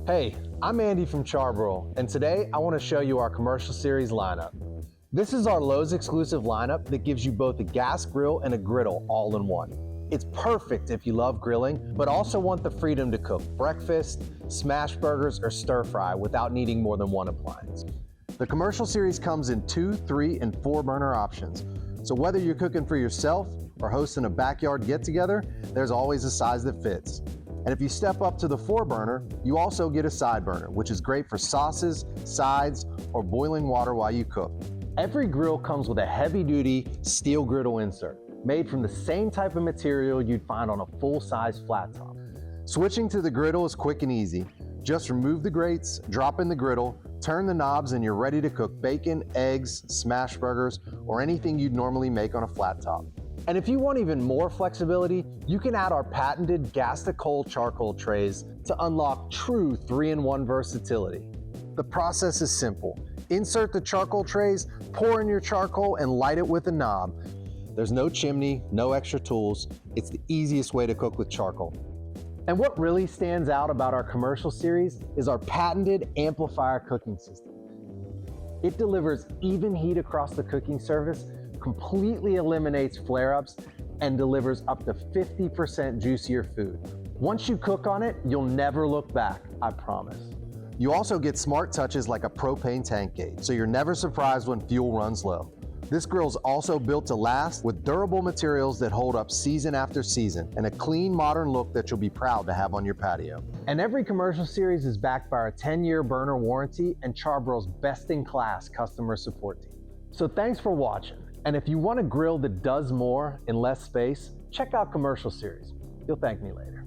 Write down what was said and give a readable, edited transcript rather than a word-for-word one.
Hey, I'm Andy from Charbroil, and today I want to show you our Commercial Series lineup. This is our Lowe's exclusive lineup that gives you both a gas grill and a griddle all in one. It's perfect if you love grilling, but also want the freedom to cook breakfast, smash burgers, or stir fry without needing more than one appliance. The Commercial Series comes in 2, 3, and 4 burner options. So whether you're cooking for yourself or hosting a backyard get-together, there's always a size that fits. And if you step up to the 4 burner, you also get a side burner, which is great for sauces, sides, or boiling water while you cook. Every grill comes with a heavy-duty steel griddle insert, made from the same type of material you'd find on a full-size flat top. Switching to the griddle is quick and easy. Just remove the grates, drop in the griddle, turn the knobs, and you're ready to cook bacon, eggs, smash burgers, or anything you'd normally make on a flat top. And if you want even more flexibility, you can add our patented gas-to-coal charcoal trays to unlock true 3-in-1 versatility. The process is simple. Insert the charcoal trays, pour in your charcoal, and light it with a knob. There's no chimney, no extra tools. It's the easiest way to cook with charcoal. And what really stands out about our Commercial Series is our patented amplifier cooking system. It delivers even heat across the cooking surface, completely eliminates flare-ups, and delivers up to 50% juicier food. Once you cook on it, you'll never look back, I promise. You also get smart touches like a propane tank gauge, so you're never surprised when fuel runs low. This grill's also built to last with durable materials that hold up season after season and a clean, modern look that you'll be proud to have on your patio. And every Commercial Series is backed by our 10-year burner warranty and Charbroil's best-in-class customer support team. So thanks for watching. And if you want a grill that does more in less space, check out Commercial Series. You'll thank me later.